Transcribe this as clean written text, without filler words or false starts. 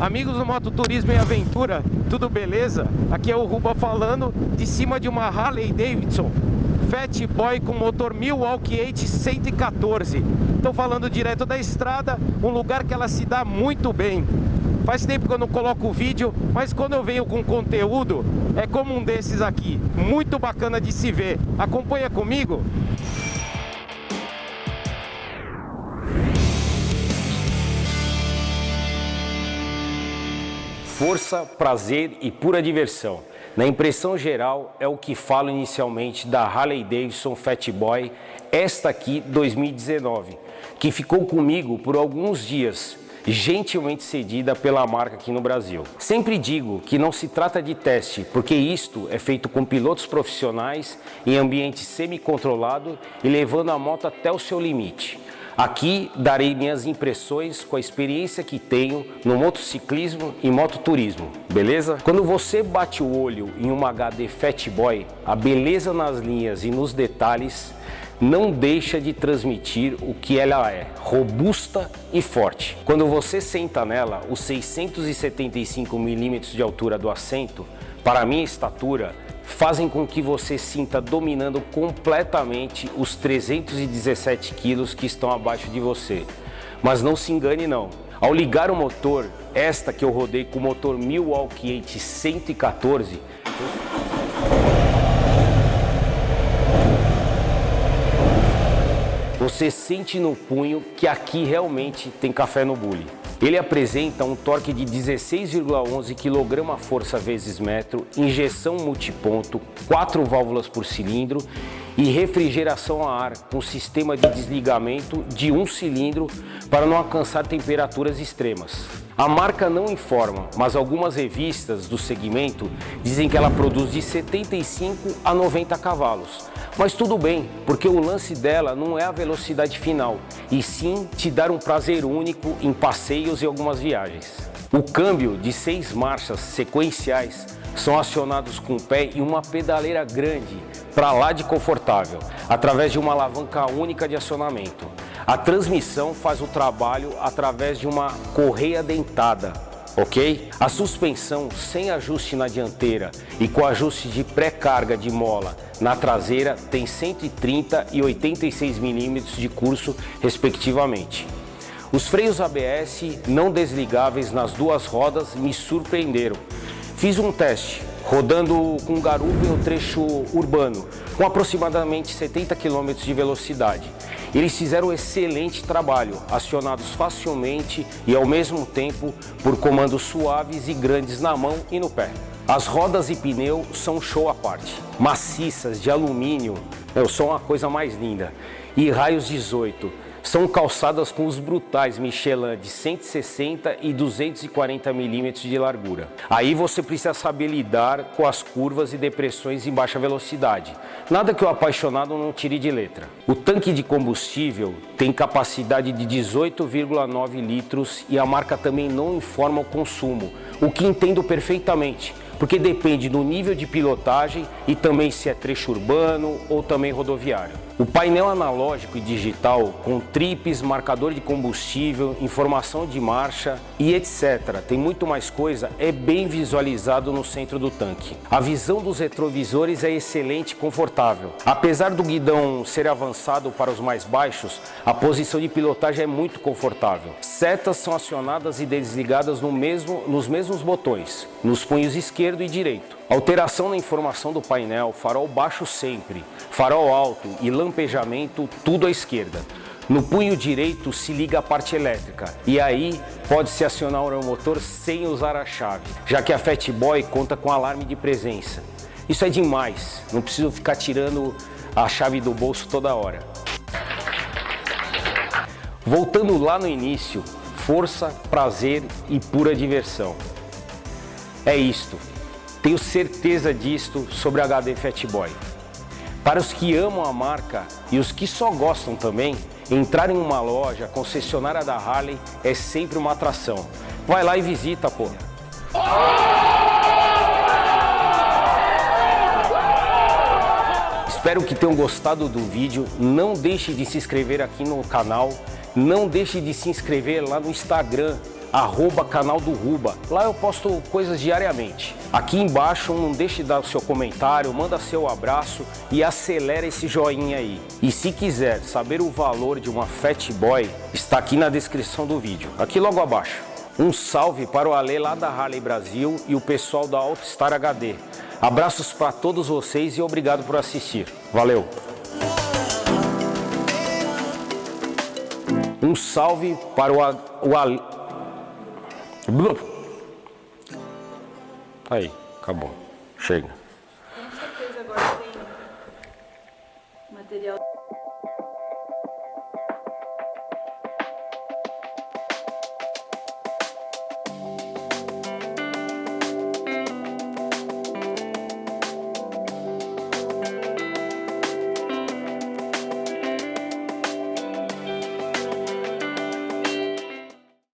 Amigos do Mototurismo e Aventura, tudo beleza? Aqui é o Ruba falando de cima de uma Harley Davidson Fat Boy com motor Milwaukee 8 114. Estou falando direto da estrada, um lugar que ela se dá muito bem. Faz tempo que eu não coloco vídeo, mas quando eu venho com conteúdo, é como um desses aqui. Muito bacana de se ver. Acompanha comigo. Força, prazer e pura diversão. Na impressão geral, é o que falo inicialmente da Harley Davidson Fat Boy, esta aqui 2019, que ficou comigo por alguns dias, gentilmente cedida pela marca aqui no Brasil. Sempre digo que não se trata de teste, porque isto é feito com pilotos profissionais, em ambiente semi-controlado e levando a moto até o seu limite. Aqui darei minhas impressões com a experiência que tenho no motociclismo e mototurismo, beleza? Quando você bate o olho em uma HD Fat Boy, a beleza nas linhas e nos detalhes não deixa de transmitir o que ela é, robusta e forte. Quando você senta nela, os 675 mm de altura do assento, para a minha estatura, fazem com que você sinta dominando completamente os 317 quilos que estão abaixo de você. Mas não se engane não, ao ligar o motor, esta que eu rodei com o motor Milwaukee 8 114, você sente no punho que aqui realmente tem café no bule. Ele apresenta um torque de 16,11 kgfm vezes metro, injeção multiponto, 4 válvulas por cilindro e refrigeração a ar com sistema de desligamento de um cilindro para não alcançar temperaturas extremas. A marca não informa, mas algumas revistas do segmento dizem que ela produz de 75 a 90 cavalos. Mas tudo bem, porque o lance dela não é a velocidade final, e sim te dar um prazer único em passeios e algumas viagens. O câmbio de 6 marchas sequenciais são acionados com o pé e uma pedaleira grande, para lá de confortável, através de uma alavanca única de acionamento. A transmissão faz o trabalho através de uma correia dentada, ok? A suspensão sem ajuste na dianteira e com ajuste de pré-carga de mola na traseira tem 130 e 86 mm de curso, respectivamente. Os freios ABS não desligáveis nas duas rodas me surpreenderam. Fiz um teste, rodando com garupa em um trecho urbano, com aproximadamente 70 km de velocidade. Eles fizeram um excelente trabalho, acionados facilmente e ao mesmo tempo por comandos suaves e grandes na mão e no pé. As rodas e pneu são show à parte, maciças de alumínio, são uma coisa mais linda, e raios 18. São calçadas com os brutais Michelin de 160 e 240 mm de largura. Aí você precisa saber lidar com as curvas e depressões em baixa velocidade. Nada que o apaixonado não tire de letra. O tanque de combustível tem capacidade de 18,9 litros e a marca também não informa o consumo, o que entendo perfeitamente, porque depende do nível de pilotagem e também se é trecho urbano ou também rodoviário. O painel analógico e digital com trips, marcador de combustível, informação de marcha e etc. Tem muito mais coisa, é bem visualizado no centro do tanque. A visão dos retrovisores é excelente e confortável. Apesar do guidão ser avançado para os mais baixos, a posição de pilotagem é muito confortável. Setas são acionadas e desligadas nos mesmos botões, nos punhos esquerdo e direito. Alteração na informação do painel, farol baixo sempre, farol alto e lampejamento tudo à esquerda. No punho direito se liga a parte elétrica e aí pode-se acionar o motor sem usar a chave, já que a Fat Boy conta com alarme de presença. Isso é demais, não preciso ficar tirando a chave do bolso toda hora. Voltando lá no início, força, prazer e pura diversão. É isto. Tenho certeza disto sobre a HD Fat Boy. Para os que amam a marca e os que só gostam também, entrar em uma loja concessionária da Harley é sempre uma atração. Vai lá e visita, pô. Espero que tenham gostado do vídeo. Não deixe de se inscrever aqui no canal, não deixe de se inscrever lá no Instagram, @canal do Ruba. Lá eu posto coisas diariamente. Aqui embaixo não deixe de dar o seu comentário, manda seu abraço e acelera esse joinha aí. E se quiser saber o valor de uma Fat Boy, está aqui na descrição do vídeo, aqui logo abaixo. Um salve para o Ale lá da Harley Brasil e o pessoal da AutoStar HD. Abraços para todos vocês e obrigado por assistir. Valeu! Um salve para o Ale... Aí, acabou. Chega.